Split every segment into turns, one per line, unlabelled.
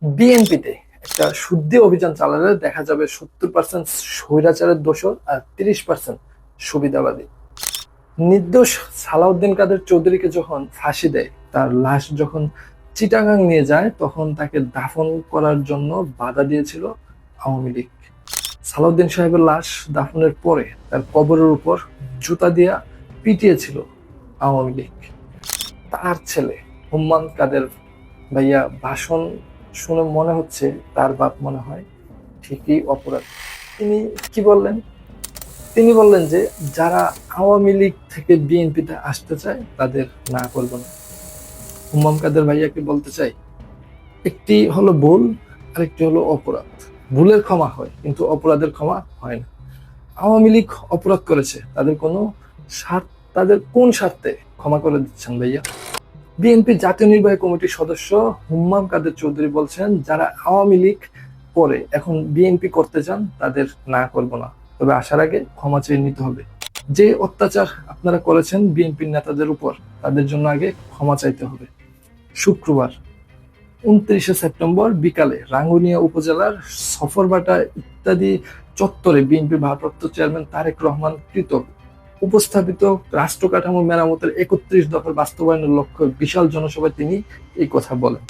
বিএনপিতে একটা শুদ্ধি অভিযান চালালে দেখা যাবে 70% স্বৈরাচারের দোষর আর 30% সুবিধাবাদী। নির্দোষ সালাউদ্দিন কাদের চৌধুরীকে যখন ফাঁসি দেয়, তার লাশ যখন চিটাগাং নিয়ে যায়, তখন তাকে দাফন করার জন্য বাধা দিয়েছিল আওয়ামী লীগ। সালাউদ্দিন সাহেবের লাশ দাফনের পরে তার কবরের উপর জুতা দিয়া পিটিয়েছিল আওয়ামী লীগ। তার ছেলে হুম্মান কাদের ভাইয়া ভাষণ শুনে মনে হচ্ছে তার বাপ মনে হয় ঠিকই অপরাধ। তিনি কি বললেন? তিনি বললেন যে যারা আওয়ামী লীগ থেকে বিএনপিতে আসতে চায় তাদের না করব না। হুম্মাম কাদের ভাইয়াকে বলতে চাই, একটি হলো ভুল, আরেকটি হলো অপরাধ। ভুলের ক্ষমা হয়, কিন্তু অপরাধের ক্ষমা হয় না। আওয়ামী লীগ অপরাধ করেছে, তাদের কোনো স্বার্থ, তাদের কোন স্বার্থে ক্ষমা করে দিচ্ছেন ভাইয়া? বিএনপি জাতীয় নির্বাহী কমিটির সদস্য হুম্মাম কাদের চৌধুরী বলছেন, যারা আওয়ামী লীগ করে এখন বিএনপি করতে চান তাদের না করব না, তবে আসার আগে ক্ষমা চেয়ে নিতে হবে। যে অত্যাচার আপনারা করেছেন বিএনপির নেতাদের উপর, তাদের জন্য আগে ক্ষমা চাইতে হবে। শুক্রবার 29শে সেপ্টেম্বর বিকালে রাঙ্গুনিয়া উপজেলার সফরবাটা ইত্যাদি চত্বরে বিএনপির ভারপ্রাপ্ত চেয়ারম্যান তারেক রহমান কৃত উপস্থাপিত রাষ্ট্র কাঠামো মেরামতের 31 দফার বাস্তবায়নের লক্ষ্যে বিশাল জনসভায় তিনি এই কথা বলেন।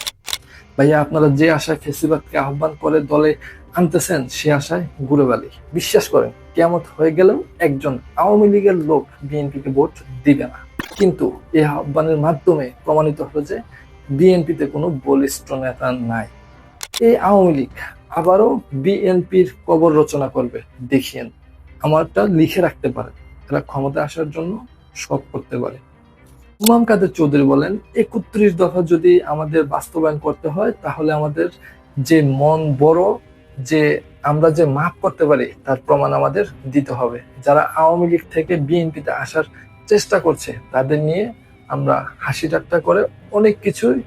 ভাইয়া, আপনারা যে আশায় ফেসিবাদকে আহ্বান করে দলে আনতেছেন, সে আশায় ঘুরে বালি। বিশ্বাস করেন, কিয়ামত হয়ে গেলেও একজন আওয়ামী লীগের লোক বিএনপিকে ভোট দিবে না। কিন্তু এই আহ্বানের মাধ্যমে প্রমাণিত হলো যে বিএনপিতে কোনো বলিষ্ঠ নেতা নাই। এই আওয়ামী লীগ আবারও বিএনপির কবর রচনা করবে, দেখিয়েন। আমারটা লিখে রাখতে পারে, এরা ক্ষমতা আসার জন্য সব করতে পারে। ইমাম কাদের চৌধুরী বলেন, 31 দফা যদি আমাদের বাস্তবায়ন করতে হয়, তাহলে আমাদের যে মন বড়, যে আমরা যে মাফ করতে পারি, তার প্রমাণ আমাদের দিতে হবে। যারা আওয়ামী লীগ থেকে বিএনপিতে আসার চেষ্টা করছে, তাদের নিয়ে আমরা হাসি ঠাট্টা করে অনেক কিছুই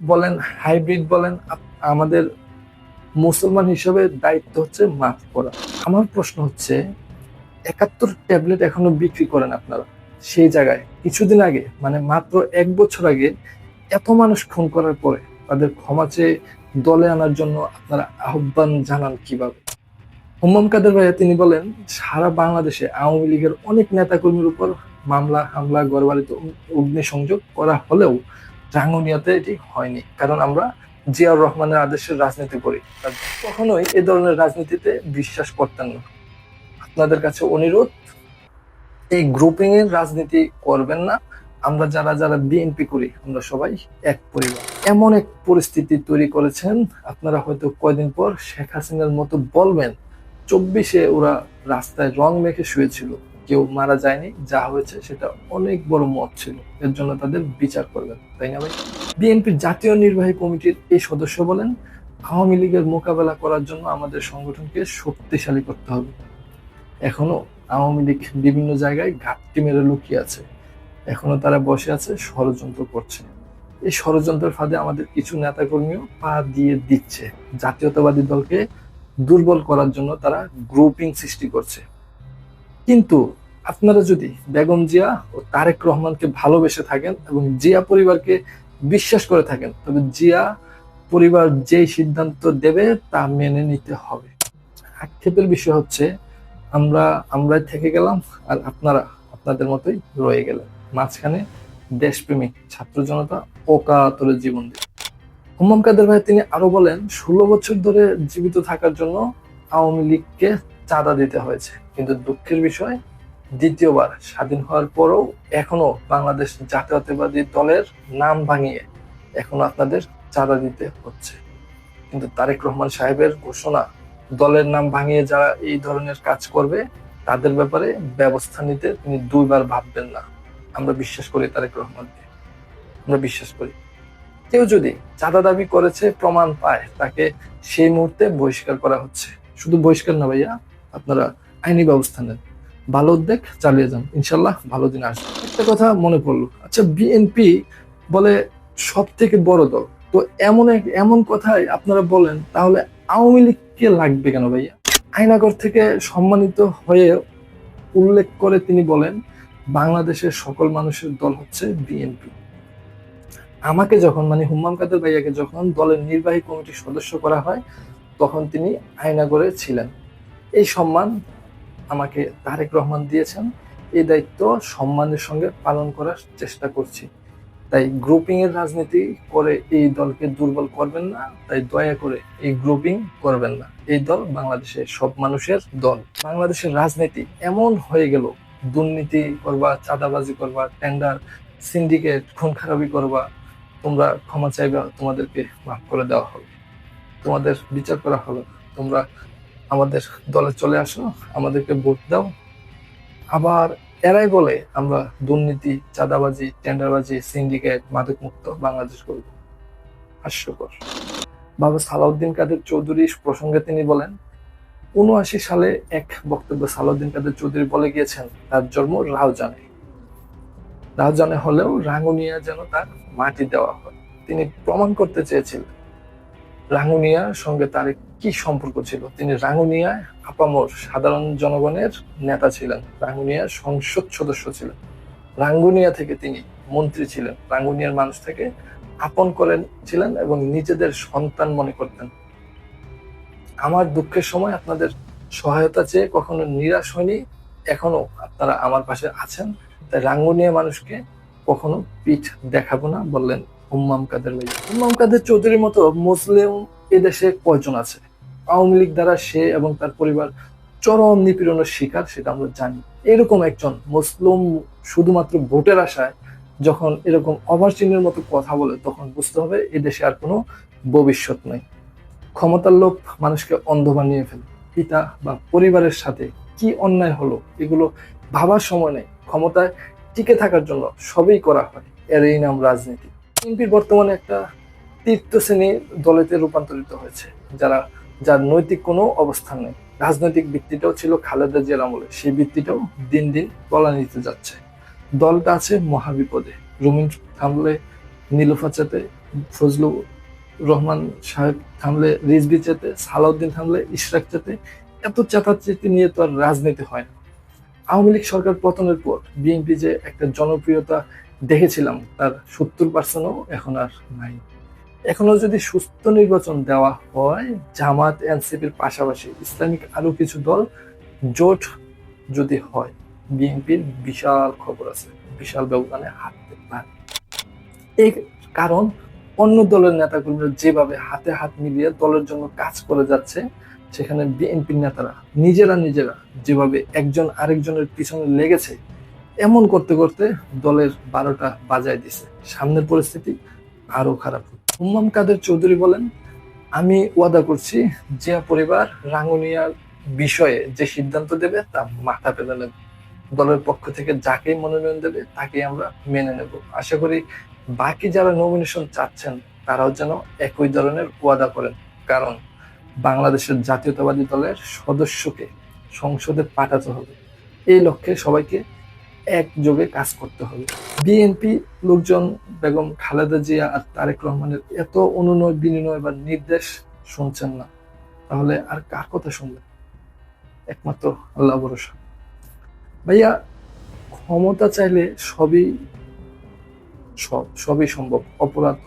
বলেন, হাইব্রিড বলেন। আমাদের মুসলমান হিসেবে দায়িত্ব হচ্ছে মাফ করা। আমার প্রশ্ন হচ্ছে, 71 ট্যাবলেট এখনো বিক্রি করেন আপনারা, সেই জায়গায় কিছুদিন আগে, মানে মাত্র 1 বছর আগে, এত মানুষ খুন করার পরে তাদের ক্ষমা চেয়ে দলে আনার জন্য আপনারা আহ্বান জানান কিভাবে? হুম্মাম কাদের ভাইয়া তিনি বলেন, সারা বাংলাদেশে আওয়ামী লীগের অনেক নেতাকর্মীর উপর মামলা, হামলা, ঘরবাড়িতে অগ্নিসংযোগ করা হলেও রাঙ্গুনিয়াতে এটি হয়নি, কারণ আমরা জিয়াউর রহমানের আদেশের রাজনীতি করি। কখনোই এ ধরনের রাজনীতিতে বিশ্বাস করতেন না। আপনাদের কাছে অনুরোধ, এই গ্রুপিং এর রাজনীতি করবেন না। আমরা যারা যারা বিএনপি করি, আমরা সবাই এক পরিবার। এমন এক পরিস্থিতি তৈরি করেছেন, আপনারা হয়তো কয়দিন পর শেখ হাসিনার মতো বলবেন 24-এ ওরা রাস্তায় রং মেখে শুয়েছিল, কেউ মারা যায়নি, যা হয়েছে সেটা অনেক বড় মত ছিল, এর জন্য তাদের বিচার করবেন, তাই না ভাই? বিএনপির জাতীয় নির্বাহী কমিটির এই সদস্য বলেন, আওয়ামী লীগের মোকাবেলা করার জন্য আমাদের সংগঠনকে শক্তিশালী করতে হবে। এখনো আওয়ামী লীগ বিভিন্ন জায়গায় ঘাপটি মেরে লুকিয়ে আছে, এখনো তারা বসে আছে, ষড়যন্ত্র করছে। এই ষড়যন্ত্রের ফাঁদে আমাদের কিছু নেতাকর্মীও পা দিয়ে দিচ্ছে। জাতীয়তাবাদী দলকে দুর্বল করার জন্য তারা গ্রুপিং সৃষ্টি করছে। কিন্তু আপনারা যদি বেগম জিয়া ও তারেক রহমানকে ভালোবেসে থাকেন এবং জিয়া পরিবারকে বিশ্বাস করে থাকেন, তবে জিয়া পরিবার যেই সিদ্ধান্ত দেবে তা মেনে নিতে হবে। আক্ষেপের বিষয় হচ্ছে, আমরা থেকে গেলাম আর আপনারা আপনাদের মতোই রয়ে গেলেন। মাঝখানে দেশপ্রেমিক ছাত্র জনতা অকাতরে জীবন দিল। হুম্মাম কাদের ভাই তিনি আরো বলেন, 16 বছর ধরে জীবিত থাকার জন্য আওয়ামী লীগকে চাঁদা দিতে হয়েছে, কিন্তু দুঃখের বিষয়, দ্বিতীয়বার স্বাধীন হওয়ার পরও এখনো বাংলাদেশ জাতীয়তাবাদী দলের নাম ভাঙিয়ে এখনো আপনাদের চাঁদা দিতে হচ্ছে। কিন্তু তারেক রহমান সাহেবের ঘোষণা, দলের নাম ভাঙিয়ে যারা এই ধরনের কাজ করবে তাদের ব্যাপারে ব্যবস্থা নিতে তিনি 2বার ভাববেন না। আমরা বিশ্বাস করি তারেক রহমানকে, আমরা বিশ্বাস করি। কেউ যদি চাঁদা দাবি করেছে প্রমাণ পায়, তাকে সেই মুহূর্তে বহিষ্কার করা হচ্ছে। শুধু বহিষ্কার না ভাইয়া, আপনারা আইনি ব্যবস্থা নেন। ভালো উদ্যোগ চালিয়ে যান, ইনশাল্লাহ ভালো দিন আসবে। একটা কথা মনে পড়লো, আচ্ছা, বিএনপি বলে সব থেকে বড় দল, তো এমন কথাই আপনারা বলেন, তাহলে আওয়ামী লীগকে লাগবে কেন ভাইয়া? আয়নাগর থেকে সম্মানিত হয়ে উল্লেখ করে তিনি বলেন, বাংলাদেশের সকল মানুষের দল হচ্ছে বিএনপি। আমাকে যখন মানে হুম্মাম কাদের ভাইয়াকে যখন দলের নির্বাহী কমিটির সদস্য করা হয় তখন তিনি আয়নাগরে ছিলেন। এই সম্মান আমাকে তারেক রহমান দিয়েছেন। এই দায়িত্ব সম্মানের সঙ্গে পালন করার চেষ্টা করছি। তাই গ্রুপিং এর রাজনীতি করে এই দলকে দুর্বল করবেন না। তাই দয়া করে এই গ্রুপিং করবেন না। এই দল বাংলাদেশের সব মানুষের দল। বাংলাদেশের রাজনীতি এমন হয়ে গেল, দুর্নীতি করবা, চাঁদাবাজি করবা, টেন্ডার, সিন্ডিকেট, খুন খারাপি করবা, তোমরা ক্ষমা চাইবা, তোমাদেরকে মাফ করে দেওয়া হবে, তোমাদের বিচার করা হবে। তোমরা আমাদের দলে চলে আসো, আমাদেরকে ভোট দাও। আবার এরাই বলে আমরা দুর্নীতি, চাঁদাবাজি, টেন্ডারবাজি, সিন্ডিকেট, মাদক মুক্ত বাংলাদেশ করব। হাস্যকর। বাবা সালাউদ্দিন কাদের চৌধুরী প্রসঙ্গে তিনি বলেন, ৭৯ সালে এক বক্তব্য সালাউদ্দিন কাদের চৌধুরী বলে গিয়েছেন তার জন্ম রাউজানে। রাউজানে হলেও রাঙ্গুনিয়া যেন তার মাটি দেওয়া হয়। তিনি প্রমাণ করতে চেয়েছিলেন রাঙ্গুনিয়ার সঙ্গে তার কি সম্পর্ক ছিল। তিনি রাঙ্গুনিয়ায় আপামর সাধারণ জনগণের নেতা ছিলেন, রাঙ্গুনিয়ার সংসদ সদস্য ছিলেন, রাঙ্গুনিয়া থেকে তিনি মন্ত্রী ছিলেন, রাঙ্গুনিয়ার মানুষ থেকে আপন করেন ছিলেন এবং নিজেদের সন্তান মনে করতেন। আমার দুঃখের সময় আপনাদের সহায়তা চেয়ে কখনো নিরাশ হয়নি, এখনো আপনারা আমার পাশে আছেন। তাই রাঙ্গুনিয়া মানুষকে কখনো পিঠ দেখাবো না, বললেন হুম্মাম কাদের ভাই। হুম্মাম কাদের চৌধুরীর মতো মুসলিম এদেশে কয়জন আছে? আওয়ামী লীগ দ্বারা সে এবং তার পরিবার চরম নিপীড়নের শিকার, সেটা আমরা জানি। এরকম একজন মুসলিম শুধুমাত্র ভোটের আশায় যখন এরকম অভারচিনের মতো কথা বলে, তখন বুঝতে হবে এদেশে আর কোনো ভবিষ্যৎ নাই। ক্ষমতার লোভ মানুষকে অন্ধ বানিয়ে ফেলে। পিতা বা পরিবারের সাথে কি অন্যায় হলো এগুলো ভাবার সময় নেই। ক্ষমতায় টিকে থাকার জন্য সবই করা হয়, এর এই নাম রাজনীতি। বিএনপির বর্তমানে একটা তৃতীয় শ্রেণীর দলেতে রূপান্তরিত হয়েছে, যার নৈতিক কোনো অবস্থান নেই। রাজনৈতিক ভিত্তিটাও ছিল খালেদা জিয়ার আমলে, সেই ভিত্তিটাও দিন দিন তলানিতে যাচ্ছে। দলটা আছে মহাবিপদে। রুমিন থামলে নীলুফা চেতে, ফজলুর রহমান সাহেব থামলে রিজভি চেতে, সালাউদ্দিন থামলে ইশরাক চেতে। এত চেতাচেতি নিয়ে তো আর রাজনীতি হয় না। আওয়ামী লীগ সরকার পতনের পর বিএনপি যে একটা জনপ্রিয়তা দেখেছিলাম, তার ৭০% এখন আর নাই। এখনো যদি সুস্থ নির্বাচন দেওয়া হয়, জামাত এনসিপির পাশাপাশি ইসলামিক আরো কিছু দল জোট যদি হয়, বিএনপির বিশাল খবর আছে, বিশাল ব্যবধানে হাঁটতে পারে। এই কারণ অন্য দলের নেতাকর্মীরা যেভাবে হাতে হাত মিলিয়ে দলের জন্য কাজ করে যাচ্ছে, সেখানে বিএনপির নেতারা নিজেরা যেভাবে একজন আরেকজনের পিছনে লেগেছে, এমন করতে করতে দলের ১২টা বাজায় দিছে। সামনের পরিস্থিতি আরো খারাপ। হুম্মাম কাদের চৌধুরী বলেন, আমি ওয়াদা করছি জিয়া পরিবার রাঙ্গুনিয়ার বিষয়ে যে সিদ্ধান্ত দেবে তা মাথা পেতে নেবে। দলের পক্ষ থেকে যাকেই মনোনয়ন দেবে তাকেই আমরা মেনে নেব। আশা করি বাকি যারা নমিনেশন চাচ্ছেন তারাও যেন একই ধরনের ওয়াদা করেন, কারণ বাংলাদেশের জাতীয়তাবাদী দলের সদস্যকে সংসদে পাঠাতে হবে। এই লক্ষ্যে সবাইকে একযোগে কাজ করতে হবে। বিএনপি লোকজন বেগম খালেদা জিয়া আর তারেক রহমানের এত অনুনয় বিনিময় বা নির্দেশ শুনছেন না, তাহলে আর কার কথা শুনবেন? একমাত্র আল্লাহ ভরসা। ভাইয়া, ক্ষমতা চাইলে সবই সম্ভব। অপরাধ,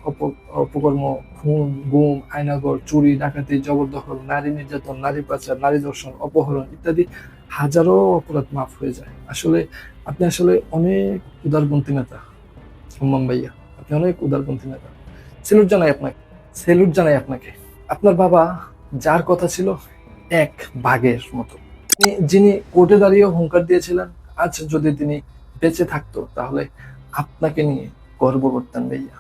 অপকর্ম, খুন, গুম, আয়নাঘর, চুরি, ডাকাতি, জবরদখল, নারী নির্যাতন, নারী পাচার, নারী ধর্ষণ, অপহরণ ইত্যাদি হাজারো অপরাধ মাফ হয়ে যায়। আপনি আসলে অনেক উদারপন্থী নেতা হুম্মাম ভাইয়া, আপনি অনেক উদারপন্থী নেতা। সেলুট জানাই আপনাকে। আপনার বাবা যার কথা ছিল এক বাঘের মতো, যিনি কোর্টে দাঁড়িয়ে হুঙ্কার দিয়েছিলেন, আজ যদি তিনি বেঁচে থাকতো তাহলে আপনাকে নিয়ে গর্ব করতেন ভাইয়া।